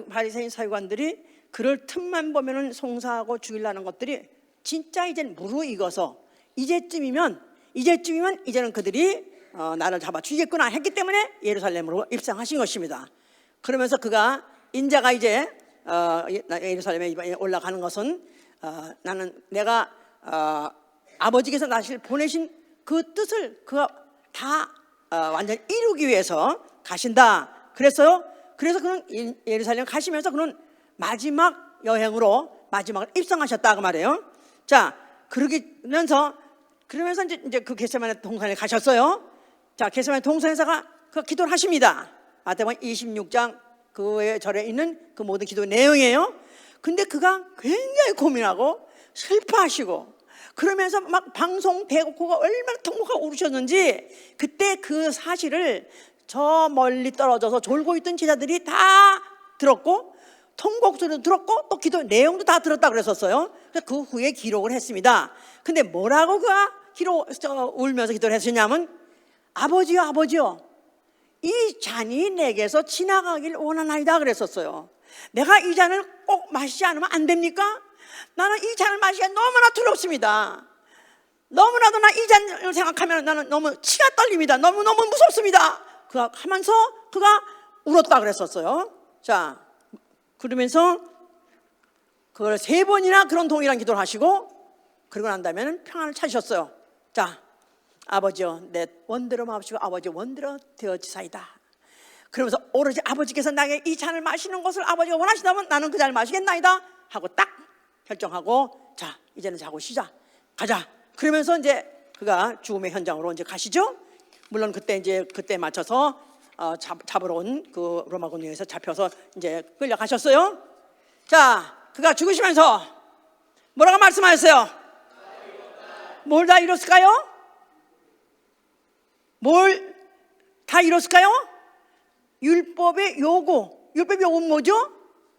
바리새인 서기관들이 그럴 틈만 보면은 송사하고 죽이려는 것들이 진짜 이제는 무르익어서 이제쯤이면 이제는 그들이 나를 잡아 죽이겠구나 했기 때문에 예루살렘으로 입성하신 것입니다. 그러면서 그가 인자가 이제 예루살렘에 올라가는 것은 내가 아버지께서 나를 보내신 그 뜻을 그가 다 완전히 이루기 위해서 가신다 그랬어요. 그래서 그는 예루살렘 가시면서 그는 마지막 여행으로 마지막을 입성하셨다 그 말이에요. 자, 그러면서 이제 그 겟세마네 동산에 가셨어요. 자, 겟세마네 동산에서가 그 기도를 하십니다. 마태복음 26장 그의 절에 있는 그 모든 기도 내용이에요. 근데 그가 굉장히 고민하고 슬퍼하시고, 그러면서 막 방송 대고가 얼마나 통곡하고 울으셨는지, 그때 그 사실을 저 멀리 떨어져서 졸고 있던 제자들이 다 들었고, 통곡 소리도 들었고, 또 기도 내용도 다 들었다 그랬었어요. 그래서 그 후에 기록을 했습니다. 근데 뭐라고 그가 울면서 기도를 했었냐면, 아버지요, 이 잔이 내게서 지나가길 원하나이다 그랬었어요. 내가 이 잔을 꼭 마시지 않으면 안 됩니까? 나는 이 잔을 마시기가 너무나 두렵습니다. 너무나도 나 이 잔을 생각하면 나는 너무 치가 떨립니다. 너무너무 무섭습니다. 그가 하면서 그가 울었다 그랬었어요. 자, 그러면서 그걸 3번이나 그런 동일한 기도를 하시고, 그러고 난 다음에는 평안을 찾으셨어요. 자, 아버지여, 내 원대로 마옵시고 아버지 원대로 되어지사이다. 그러면서 오로지 아버지께서 나에게 이 잔을 마시는 것을 아버지가 원하신다면 나는 그 잔을 마시겠나이다 하고 딱 결정하고, 자, 이제는 자고 쉬자, 가자. 그러면서 이제 그가 죽음의 현장으로 이제 가시죠. 물론 그때 맞춰서 잡으러 온 그 로마 군대에서 잡혀서 이제 끌려가셨어요. 자, 그가 죽으시면서 뭐라고 말씀하셨어요? 뭘 다 이뤘을까요? 뭘 다 이뤘을까요? 율법의 요구는 뭐죠?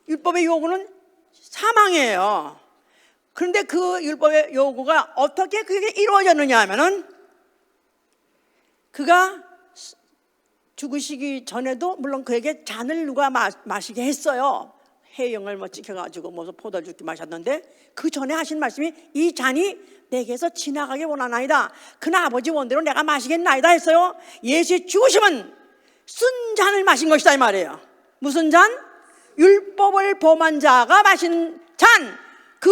율법의 요구는 사망이에요. 그런데 그 율법의 요구가 어떻게 그게 이루어졌느냐 하면은 그가 죽으시기 전에도 물론 그에게 잔을 누가 마시게 했어요. 해영을 뭐 찍혀가지고 무슨 포도를 죽게 마셨는데 그 전에 하신 말씀이 이 잔이 내게서 지나가게 원하나이다. 그나 아버지 원대로 내가 마시겠나이다 했어요. 예수의 죽으심은 쓴 잔을 마신 것이다 이 말이에요. 무슨 잔? 율법을 범한 자가 마신 잔. 그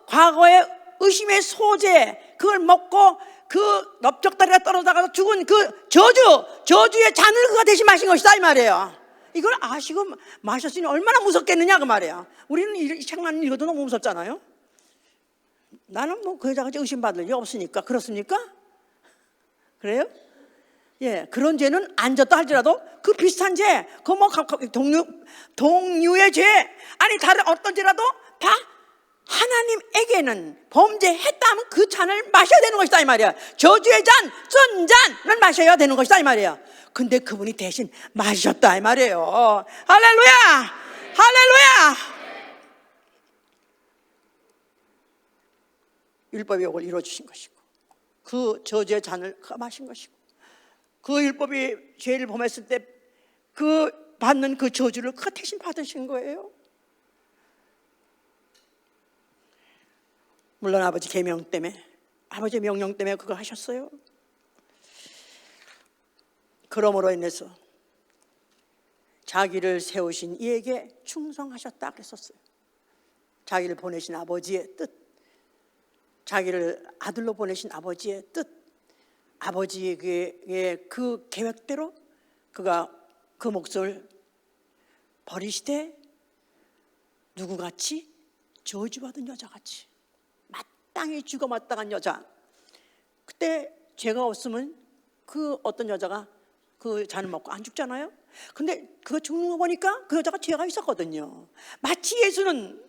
과거의 의심의 소재 그걸 먹고 그 넓적다리가 떨어져가서 죽은 그 저주의 잔을 그가 대신 마신 것이다 이 말이에요. 이걸 아시고 마셨으니 얼마나 무섭겠느냐 그 말이에요. 우리는 이 책만 읽어도 너무 무섭잖아요. 나는 뭐 그 여자같이 의심받을 일이 없으니까. 그렇습니까? 그래요? 예, 그런 죄는 안 졌다 할지라도 그 비슷한 죄, 그 뭐 동류의 죄, 아니 다른 어떤 죄라도 다 하나님에게는 범죄했다 하면 그 잔을 마셔야 되는 것이다 이 말이야. 저주의 잔, 쓴 잔을 마셔야 되는 것이다 이 말이야. 근데 그분이 대신 마셨다 이 말이에요. 할렐루야! 할렐루야! 율법이 이걸 이루어주신 것이고 그 저주의 잔을 마신 것이고 그 율법이 죄를 범했을 때 그 받는 그 저주를 그가 대신 받으신 거예요. 물론 아버지 계명 때문에, 아버지 명령 때문에 그거 하셨어요. 그러므로 인해서 자기를 세우신 이에게 충성하셨다 그랬었어요. 자기를 보내신 아버지의 뜻, 자기를 아들로 보내신 아버지의 뜻, 아버지의 그 계획대로 그가 그 몫을 버리시되 누구같이? 저주받은 여자같이 마땅히 죽어 마땅한 여자. 그때 죄가 없으면 그 어떤 여자가 그 잔을 먹고 안 죽잖아요. 근데 그거 죽는 거 보니까 그 여자가 죄가 있었거든요. 마치 예수는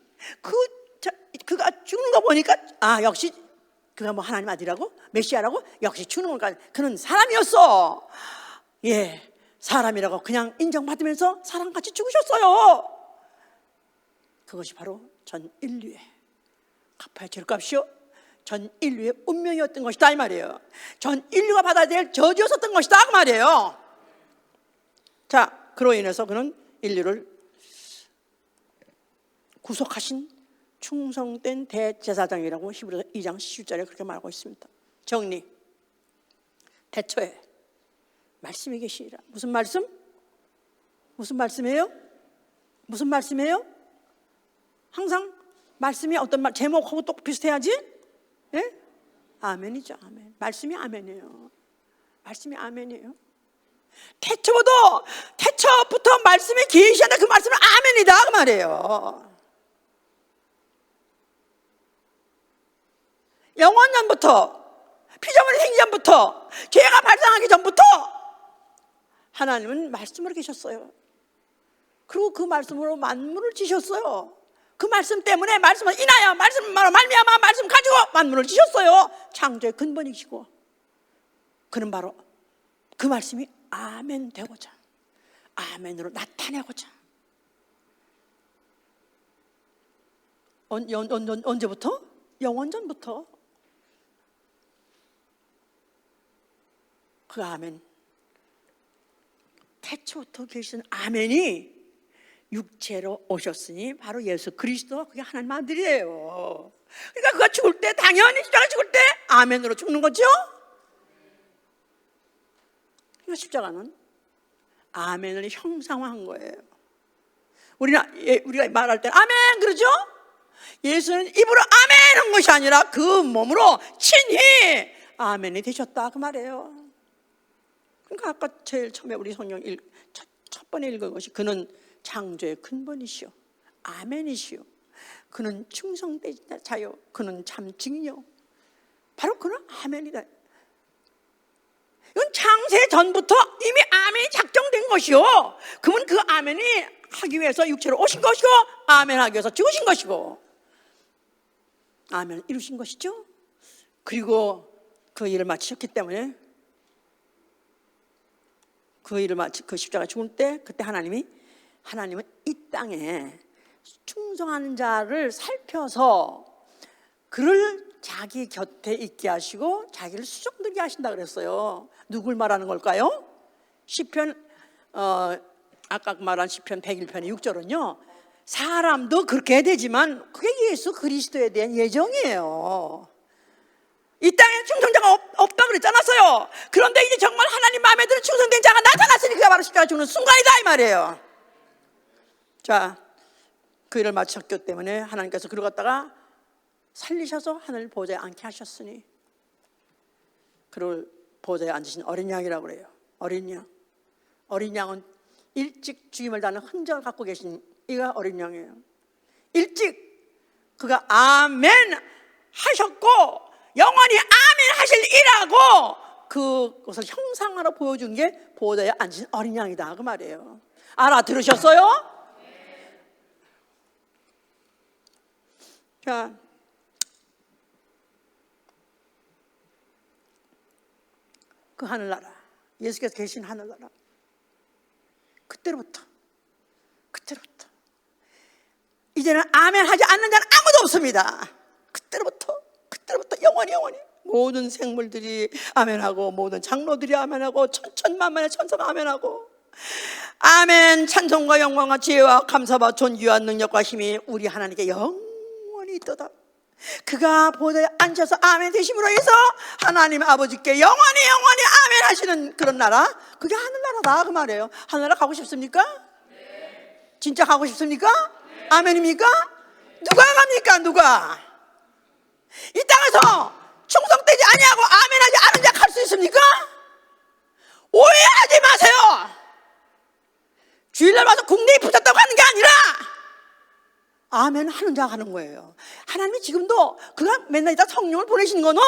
그가 죽는 거 보니까 역시 그가 뭐 하나님 아들이라고 메시아라고 역시 죽는 거니까 그는 사람이었어. 예, 사람이라고 그냥 인정받으면서 사람같이 죽으셨어요. 그것이 바로 전 인류의 갚아야 죄값이요 전 인류의 운명이었던 것이다 이 말이에요. 전 인류가 받아야 될 저주였었던 것이다 그 말이에요. 자, 그로 인해서 그는 인류를 구속하신 충성된 대제사장이라고 히브리서 2장 10절에 그렇게 말하고 있습니다. 정리. 태초에 말씀이 계시니라. 무슨 말씀? 무슨 말씀이에요? 무슨 말씀이에요? 항상 말씀이 어떤 말 제목하고 또 비슷해야지? 예? 아멘이죠. 아멘. 말씀이 아멘이에요. 말씀이 아멘이에요. 태초부터 말씀이 계시는데 그 말씀은 아멘이다 그 말이에요. 영원전부터, 피조물이 생기기 전부터, 죄가 발생하기 전부터 하나님은 말씀으로 계셨어요. 그리고 그 말씀으로 만물을 지셨어요. 그 말씀 때문에 말씀을 인하여 말씀으로 말미암아 말씀 가지고 만물을 지셨어요. 창조의 근본이시고 그는 바로 그 말씀이 아멘 되고자 아멘으로 나타내고자 언제부터? 영원전부터 그 아멘, 태초부터 계신 아멘이 육체로 오셨으니 바로 예수 그리스도 그게 하나님 아들이에요. 그러니까 그가 죽을 때 당연히 십자가 죽을 때 아멘으로 죽는 거죠. 그러니까 십자가는 아멘을 형상화한 거예요. 우리가 말할 때 아멘 그러죠. 예수는 입으로 아멘 한 것이 아니라 그 몸으로 친히 아멘이 되셨다 그 말이에요. 그러니까 아까 제일 처음에 우리 성경 첫 번에 읽은 것이 그는 창조의 근본이시오 아멘이시오 그는 충성된 자요 그는 참 증이요 바로 그는 아멘이다. 이건 창세 전부터 이미 아멘이 작정된 것이요 그분 그 아멘이 하기 위해서 육체로 오신 것이고 아멘 하기 위해서 죽으신 것이고 아멘을 이루신 것이죠. 그리고 그 일을 마치셨기 때문에 그 일을 그 십자가 죽을 때 그때 하나님은 이 땅에 충성하는 자를 살펴서 그를 자기 곁에 있게 하시고 자기를 수종들게 하신다 그랬어요. 누굴 말하는 걸까요? 시편 아까 말한 시편 101편의 6절은요, 사람도 그렇게 해야 되지만 그게 예수 그리스도에 대한 예정이에요. 이 땅에 충성자가 없다 그랬잖아요. 그런데 이제 정말 하나님 마음에 드는 충성된 자가 나타났으니 그가 바로 십자가 죽는 순간이다 이 말이에요. 자, 그 일을 마쳤기 때문에 하나님께서 그를 갖다가 살리셔서 하늘 보좌에 앉게 하셨으니 그를 보좌에 앉으신 어린 양이라고 그래요. 어린 양. 어린 양은 일찍 죽임을 당하는 흔적을 갖고 계신 이가 어린 양이에요. 일찍 그가 아멘 하셨고 영원히 아멘 하실 이라고 그것을 형상으로 보여준 게 보좌에 앉으신 어린 양이다 그 말이에요. 알아들으셨어요? 자, 그 하늘나라, 예수께서 계신 하늘나라, 그때로부터 이제는 아멘 하지 않는 자는 아무도 없습니다. 그때로부터 영원히 모든 생물들이 아멘하고 모든 장로들이 아멘하고 천천만만의 천사가 아멘하고 아멘. 찬송과 영광과 지혜와 감사와 존귀와 능력과 힘이 우리 하나님께 영원히 있도다. 그가 보좌에 앉아서 아멘 되심으로 해서 하나님 아버지께 영원히 아멘 하시는 그런 나라, 그게 하늘나라다 그 말이에요. 하늘나라 가고 싶습니까? 네. 진짜 가고 싶습니까? 네. 아멘입니까? 네. 누가 갑니까? 누가? 이 땅에서 충성되지 아니하고 아멘하지 않은 자 갈 수 있습니까? 오해하지 마세요. 주일날 와서 궁뎅이 붙었다고 하는 게 아니라 아멘 하는 자가 하는 거예요. 하나님이 지금도 그가 맨날 이따 성령을 보내시는 거는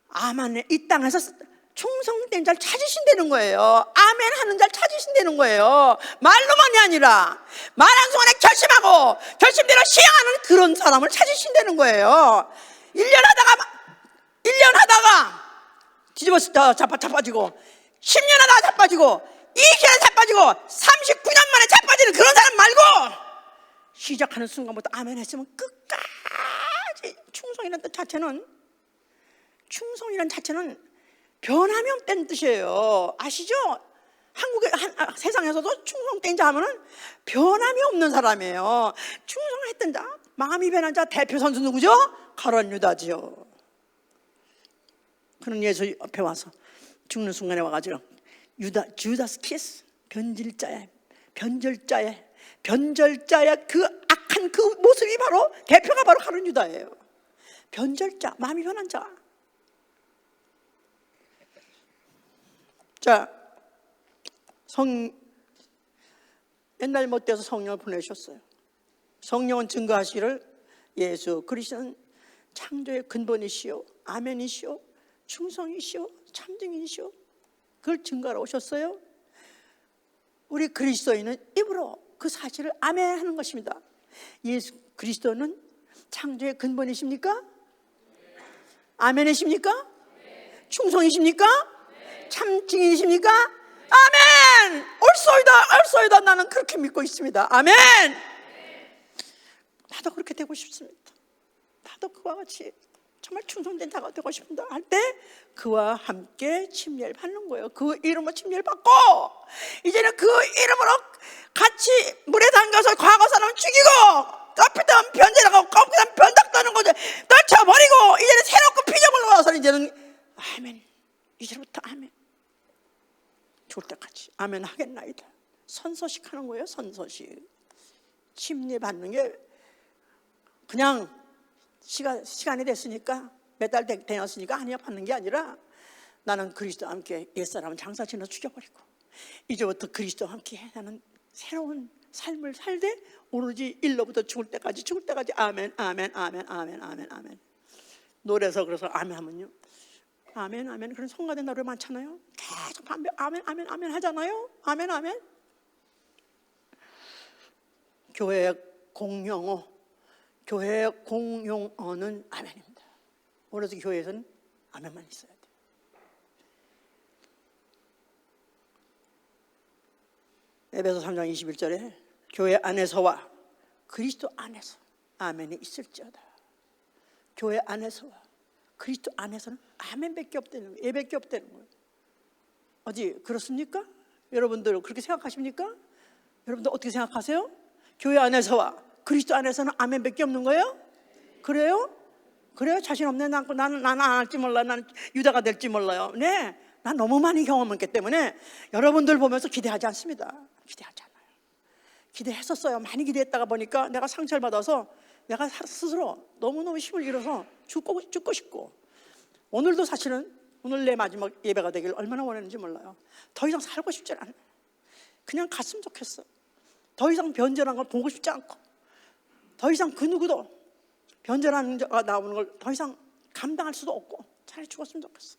아멘, 이 땅에서 충성된 자를 찾으신다는 거예요. 아멘 하는 자를 찾으신다는 거예요. 말로만이 아니라 말한 순간에 결심하고 결심대로 시행하는 그런 사람을 찾으신다는 거예요. 1년 하다가 뒤집어서 자빠지고 10년 하다가 자빠지고 20년 자빠지고 39년 만에 자빠지는 그런 사람 말고 시작하는 순간부터 아멘 했으면 끝까지 충성이라는 자체는 변함이 없다는 뜻이에요. 아시죠? 한국의 세상에서도 충성된 자 하면은 변함이 없는 사람이에요. 충성했던 자, 마음이 변한 자 대표 선수 누구죠? 가룟 유다지요. 그는 예수 옆에 와서 죽는 순간에 와가지고 주다스 키스, 변절자의 그 악한 그 모습이 바로 대표가 바로 가룟 유다예요. 변절자, 마음이 변한 자. 자, 옛날 못돼서 성령을 보내셨어요. 성령은 증거하시기를 예수 그리스도는 창조의 근본이시오, 아멘이시오, 충성이시오, 참증이시오. 그걸 증거하러 오셨어요. 우리 그리스도인은 입으로 그 사실을 아멘하는 것입니다. 예수 그리스도는 창조의 근본이십니까? 아멘이십니까? 충성이십니까? 참증이십니까? 아멘! 옳소이다. 나는 그렇게 믿고 있습니다. 아멘! 나도 그렇게 되고 싶습니다. 나도 그와 같이 정말 충성된 자가 되고 싶다 할 때 그와 함께 침례를 받는 거예요. 그 이름으로 침례를 받고 이제는 그 이름으로 같이 물에 담가서 과거 사람을 죽이고 껍질은 변절하고 껍질은 변덕 떠는 거죠. 떨쳐버리고 이제는 새롭고 피조물 놓아서 이제는 아멘. 이제부터 아멘. 죽을 때까지 아멘 하겠나이다. 선서식 하는 거예요. 선서식. 침례 받는 게 그냥 시간이 됐으니까 몇 달 되었으니까 아니야 받는 게 아니라 나는 그리스도와 함께 옛사람은 장사치면서 죽여버리고 이제부터 그리스도와 함께 나는 새로운 삶을 살되 오로지 일로부터 죽을 때까지 아멘. 노래에서 그래서 아멘 하면요, 아멘 그런 성가된 노래 많잖아요. 계속 아멘 하잖아요. 아멘. 교회의 공용어는 아멘입니다. 그래서 교회에서는 아멘만 있어야 돼요. 에베소 3장 21절에 교회 안에서와 그리스도 안에서 아멘이 있을지어다. 교회 안에서와 그리스도 안에서는 아멘밖에 없다는 거예요. 예밖에 없다는 거예요. 어디 그렇습니까? 여러분들 그렇게 생각하십니까? 여러분들 어떻게 생각하세요? 교회 안에서와 그리스도 안에서는 아멘밖에 없는 거예요? 그래요? 그래요? 자신 없네. 나는 안 할지 몰라. 나는 유다가 될지 몰라요. 네, 난 너무 많이 경험했기 때문에 여러분들 보면서 기대하지 않습니다. 기대하지 않아요. 기대했었어요. 많이 기대했다가 보니까 내가 상처를 받아서 내가 스스로 너무너무 힘을 잃어서 죽고 싶고, 오늘도 사실은 오늘 내 마지막 예배가 되길 얼마나 원했는지 몰라요. 더 이상 살고 싶지 않아요. 그냥 갔으면 좋겠어. 더 이상 변절한 걸 보고 싶지 않고, 더 이상 그 누구도 변절하는 자가 나오는 걸 더 이상 감당할 수도 없고 차라리 죽었으면 좋겠어.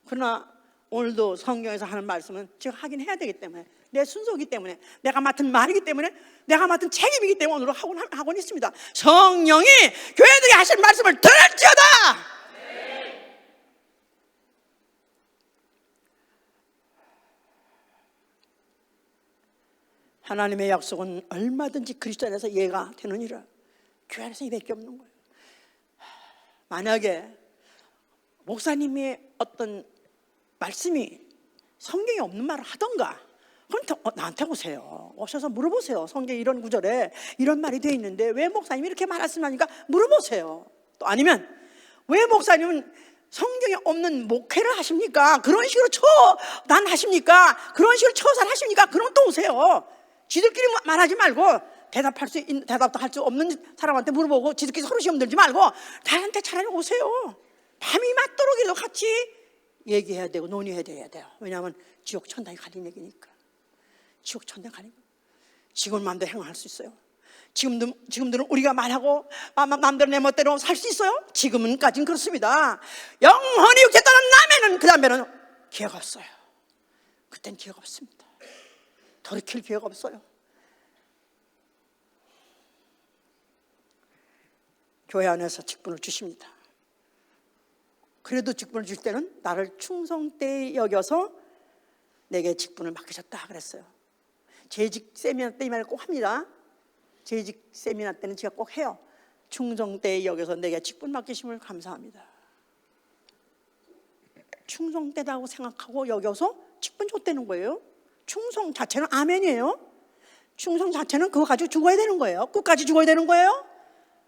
그러나 오늘도 성경에서 하는 말씀은 제가 하긴 해야 되기 때문에, 내 순서이기 때문에, 내가 맡은 말이기 때문에, 내가 맡은 책임이기 때문에 오늘도 하고 있습니다. 성령이 교회들이 하신 말씀을 들을지어다. 하나님의 약속은 얼마든지 그리스도 안에서 이해가 되느니라. 교회 안에서 이밖에 없는 거예요. 만약에 목사님의 어떤 말씀이 성경에 없는 말을 하던가, 그럼 나한테 오세요. 오셔서 물어보세요. 성경에 이런 구절에 이런 말이 되어 있는데 왜 목사님이 이렇게 말씀하니까 물어보세요. 또 아니면 왜 목사님은 성경에 없는 목회를 하십니까? 그런 식으로 처단하십니까? 그런 식으로 처살하십니까? 그럼 또 오세요. 지들끼리 말하지 말고 대답도 할 수 없는 사람한테 물어보고 지들끼리 서로 시험 들지 말고 나한테 차라리 오세요. 밤이 맞도록이라도 같이 얘기해야 되고 논의해야 돼요. 왜냐하면 지옥 천당에 가는 얘기니까. 지옥 천당에 가는 거. 지금 마음대로 행할 수 있어요? 지금들은 우리가 말하고 마음대로 내 멋대로 살 수 있어요? 지금은까지는 그렇습니다. 영원히 육체 떠난 그 다음에는 기회가 없어요. 그땐 기회가 없습니다. 돌이킬 기회가 없어요. 교회 안에서 직분을 주십니다. 그래도 직분을 주실 때는 나를 충성되이 여겨서 내게 직분을 맡기셨다 그랬어요. 재직 세미나 때 이 말을 꼭 합니다. 재직 세미나 때는 제가 꼭 해요. 충성되이 여겨서 내게 직분 맡기심을 감사합니다. 충성되다고 생각하고 여겨서 직분 줬다는 거예요. 충성 자체는 아멘이에요. 충성 자체는 그거 가지고 죽어야 되는 거예요. 끝까지 죽어야 되는 거예요.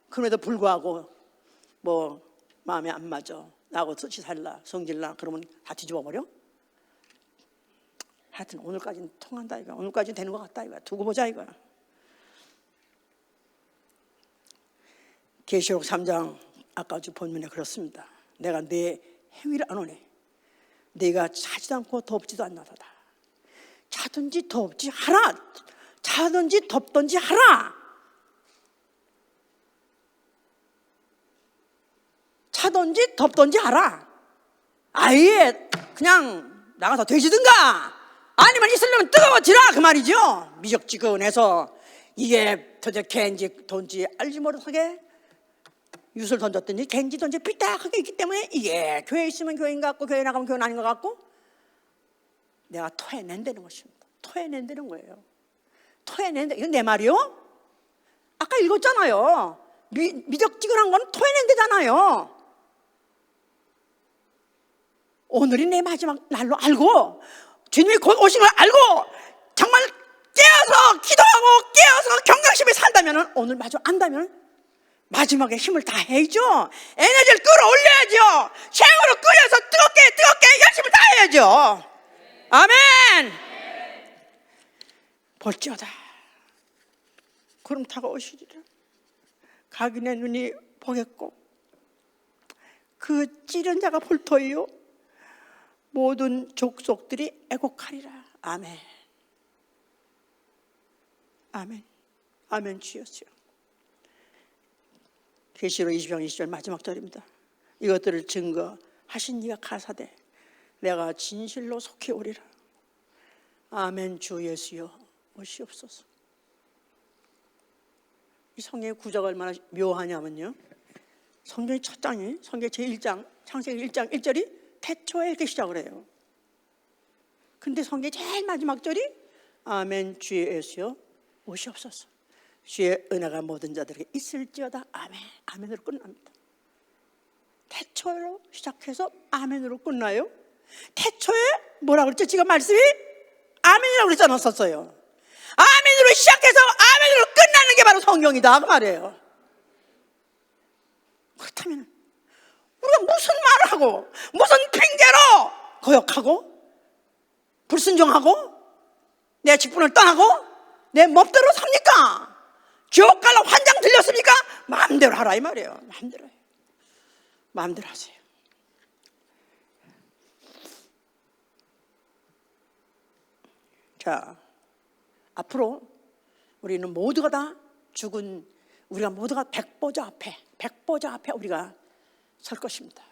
그럼에도 불구하고 뭐 마음에 안 맞아, 나하고 같이 살라, 성질나, 그러면 다 뒤집어 버려? 하여튼 오늘까지는 통한다 이거야. 오늘까지는 되는 것 같다 이거야. 두고 보자 이거야. 계시록 3장 아까 본문에 그렇습니다. 내가 내 행위를 아노니 네가 차지도 않고 덥지도 않나도다. 차든지 덥지 하라. 차든지 덥든지 하라. 차든지 덥든지 하라. 아예 그냥 나가서 되지든가 아니면 있으려면 뜨거워지라 그 말이죠. 미적지근해서 이게 도대체 개인지 돈지 알지 못하게 윷을 던졌든지 개인지 던지 삐딱하게 있기 때문에 이게 교회에 있으면 교회인 것 같고 교회 나가면 교회는 아닌 것 같고 내가 토해낸다는 것입니다. 토해낸다는 거예요. 토해낸다. 이건 내 말이요? 아까 읽었잖아요. 미적지근한 건 토해낸다잖아요. 오늘이 내 마지막 날로 알고 주님이 곧 오신 걸 알고 정말 깨어서 기도하고 깨어서 경각심에 살다면 오늘 마저 안다면 마지막에 힘을 다 해야죠. 에너지를 끌어올려야죠. 최후로 끓여서 뜨겁게 열심히 다 해야죠. 아멘. 볼지어다 구름 타고 오시리라. 각인의 눈이 보겠고 그 찌른 자가 볼 터이요 모든 족속들이 애곡하리라. 아멘. 아멘. 아멘 주였어요. 계시록 20장 20절 마지막 절입니다. 이것들을 증거하신 이가 가사되 내가 진실로 속히 오리라. 아멘. 주 예수여 오시옵소서. 이 성경의 구조가 얼마나 묘하냐면요, 성경의 첫 장이 성경 제1장 창세기 1장 1절이 태초에 이렇게 시작을 해요. 근데 성경의 제일 마지막 절이 아멘 주 예수여 오시옵소서. 주의 은혜가 모든 자들에게 있을지어다. 아멘. 아멘으로 끝납니다. 태초로 시작해서 아멘으로 끝나요. 태초에 뭐라 그랬죠? 지금 말씀이 아멘이라고 그러지 않았었어요. 아멘으로 시작해서 아멘으로 끝나는 게 바로 성경이다 그 말이에요. 그렇다면 우리가 무슨 말을 하고 무슨 핑계로 거역하고 불순종하고 내 직분을 떠나고 내 멋대로 삽니까? 지옥 가려고 환장 들렸습니까? 마음대로 하라 이 말이에요. 마음대로 해요. 마음대로 하세요. 자, 앞으로 우리는 모두가 다 죽은, 우리가 모두가 백보자 앞에 우리가 설 것입니다.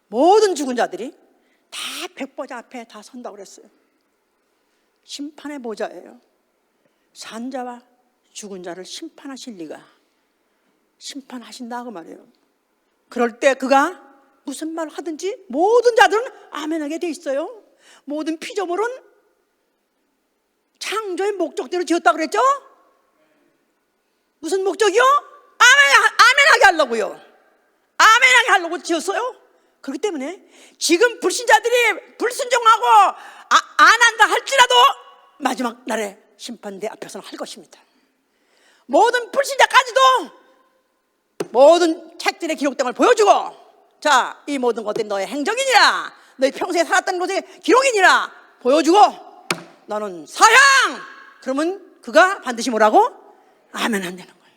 모든 죽은 자들이 다 백보자 앞에 다 선다고 그랬어요. 심판의 보좌예요. 산 자와 죽은 자를 심판하실 리가 심판하신다 그 말이에요. 그럴 때 그가 무슨 말을 하든지 모든 자들은 아멘하게 돼 있어요. 모든 피조물은 창조의 목적대로 지었다고 그랬죠? 무슨 목적이요? 아멘하게 하려고요. 아멘하게 하려고 지었어요. 그렇기 때문에 지금 불신자들이 불순종하고 안 한다 할지라도 마지막 날에 심판대 앞에서는 할 것입니다. 모든 불신자까지도 모든 책들에 기록된 걸 보여주고, 자, 이 모든 것들이 너의 행적이니라, 너희 평소에 살았던 것의 기록이니라 보여주고, 너는 사형! 그러면 그가 반드시 뭐라고? 아멘 한다는 거예요.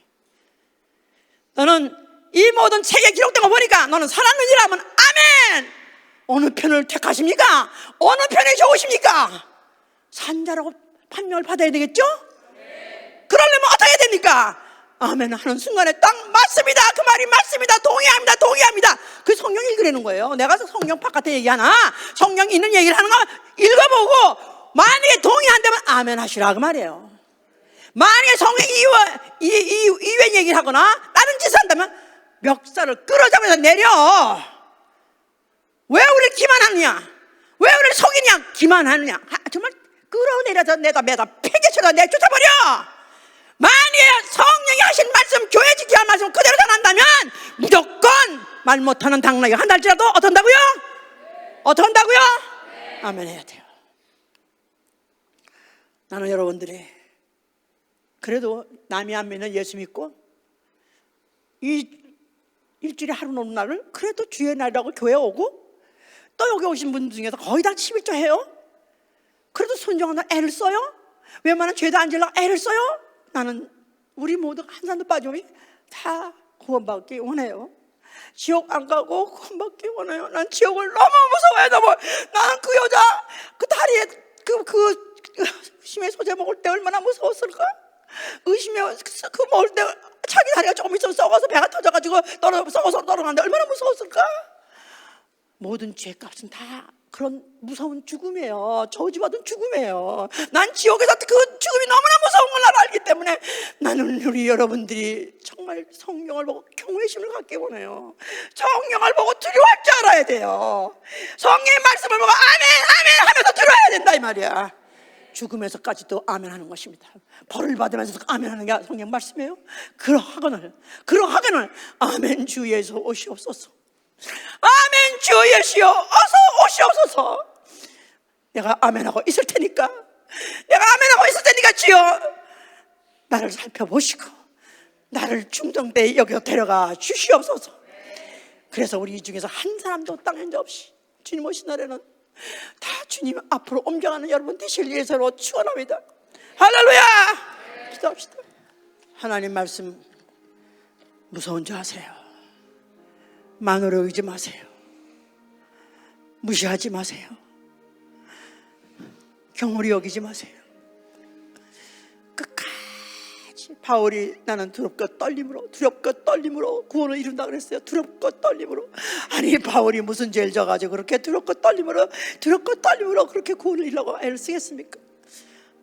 너는 이 모든 책에 기록된 거 보니까 너는 살았느니라 하면 아멘! 어느 편을 택하십니까? 어느 편이 좋으십니까? 산자라고 판명을 받아야 되겠죠? 그러려면 어떻게 해야 됩니까? 아멘 하는 순간에 딱 맞습니다. 그 말이 맞습니다. 동의합니다. 그 성경 읽으라는 거예요. 내가 성경 바깥에 얘기하나? 성경 있는 얘기를 하는 거 읽어보고 만약에 동의한다면 아멘 하시라 그 말이에요. 만약에 성경 이외 얘기를 하거나 다른 짓을 한다면 멱살을 끌어잡아서 내려. 왜 우리를 기만하느냐? 왜 우리를 속이냐? 기만하느냐? 정말 끌어내려서 내가 팽개쳐서 내쫓아버려. 만약에 성령이 하신 말씀, 교회 지켜야 할 말씀 그대로 전한다면 무조건 말 못하는 당나귀가 한다 할지라도 어떤다고요? 어떤다고요? 아멘 해야 돼요. 나는 여러분들이 그래도 남이 안 믿는 예수 믿고 이 일주일에 하루 노는 날을 그래도 주의 날이라고 교회 오고 또 여기 오신 분들 중에서 거의 다 11조 해요. 그래도 순종하는 애를 써요. 웬만한 죄도 안 지으려고 애를 써요. 나는 우리 모두가 한 사람도 빠짐없이 다 구원받기 원해요. 지옥 안 가고 구원받기 원해요. 난 지옥을 너무 무서워해요. 나는 그 여자 그 다리에 그 의심의 소재 먹을 때 얼마나 무서웠을까? 의심의 그 먹을 때 자기 다리가 조금 있으면 썩어서 배가 터져가지고 썩어서 떨어가는데 얼마나 무서웠을까? 모든 죄값은 다 그런 무서운 죽음이에요. 저주받은 죽음이에요. 난 지옥에서 그 죽음이 너무나 무서운 걸 알기 때문에 나는 우리 여러분들이 정말 성경을 보고 경외심을 갖기 원해요. 성경을 보고 두려워할 줄 알아야 돼요. 성경의 말씀을 보고 아멘 하면서 두려워야 된다 이 말이야. 죽음에서까지도 아멘 하는 것입니다. 벌을 받으면서 아멘 하는 게 성경 말씀이에요. 그러하거늘 아멘 주 예수 오시옵소서. 아멘 주 예수여 어서 오시옵소서. 내가 아멘하고 있을 테니까 주여 나를 살펴보시고 나를 중정대에 여기서 데려가 주시옵소서. 그래서 우리 중에서 한 사람도 땅 현재 없이 주님 오신 날에는 다 주님 앞으로 옮겨가는 여러분 되실 예수로 축원합니다. 할렐루야. 기도합시다. 하나님 말씀 무서운 줄 아세요. 만으로 의지 마세요. 무시하지 마세요. 경홀히 여기지 마세요. 끝까지 바울이 나는 두렵고 떨림으로 구원을 이룬다 그랬어요. 두렵고 떨림으로. 아니 바울이 무슨 죄를 져가지고 그렇게 두렵고 떨림으로 그렇게 구원을 이루려고 애를 쓰겠습니까?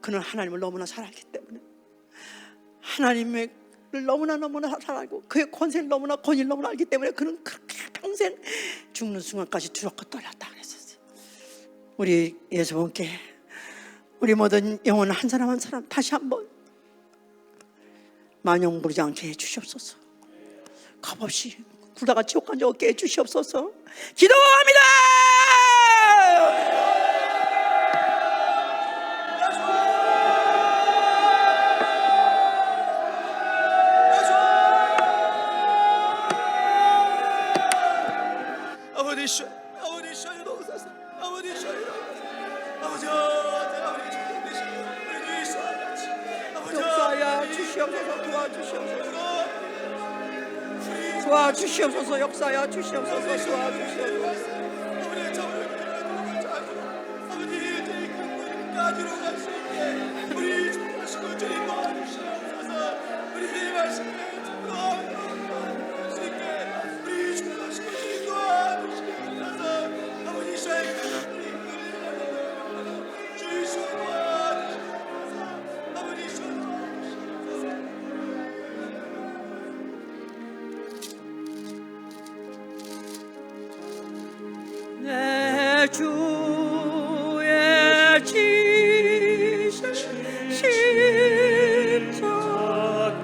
그는 하나님을 너무나 잘 알기 때문에 하나님을 너무나 잘 알고 그의 권세를 권위를 너무나 알기 때문에 그는 그렇게 평생 죽는 순간까지 두렵고 떨렸다 그랬었어요. 우리 예수님께 우리 모든 영혼 한 사람 한 사람 다시 한번 만용 부르지 않게 해주시옵소서. 값없이 굴다가 지옥까지 얻게 해주시옵소서. 기도합니다. 아버지 쉬어, 아버지 쉬어요, 농사사, 아버지 쉬어요, 아버지, 아버지 주님 우리 주의 수하같이, 아버지 역사하여 주시옵소서. 도와주시옵소서. 역사하여 주시옵소서. 도와주시옵소서. 아버지 저를 아버지 저희 강물까지로 갈 수 있게 우리 주님하시고 주님 도와주시옵소서. 우리 말씀에 도와주실 수 있게 우리 주님하시고 주님 도와주시옵소서. 아버지 저희 주의 수 도와주시옵소서. 아버지 수 도와주시옵소서. 내 주의 십자가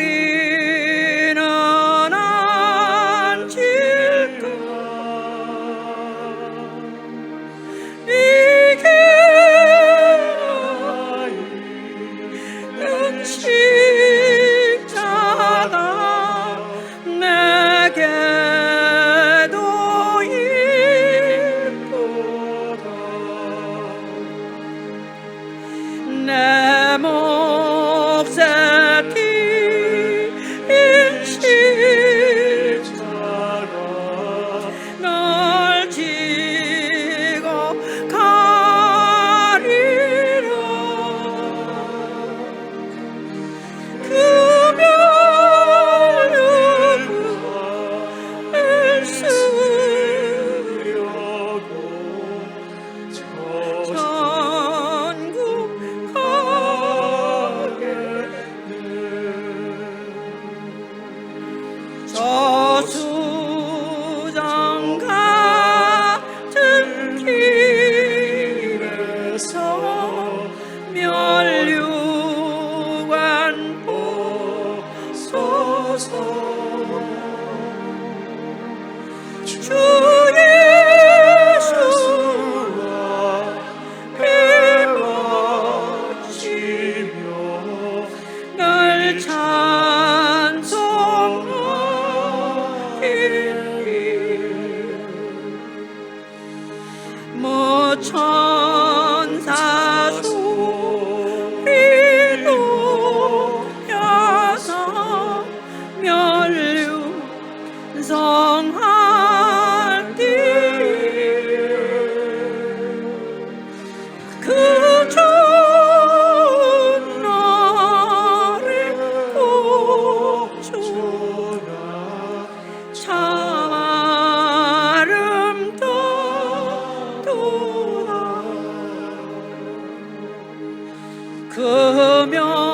우리는 안 질까. 이게 은 십자가 내게도 내 몫에 띈 십자가 널 지고 가리라. 그 멸류관을 쓰려고 천국 저수정 같은 길에서 멸류관 보소서. 주 예수와 배워지며 날 찬송하리니 뭐 천사 소리 높여서 멸륜성하리. 그 좋은 날에 고초나 참 아름답도다. 그 명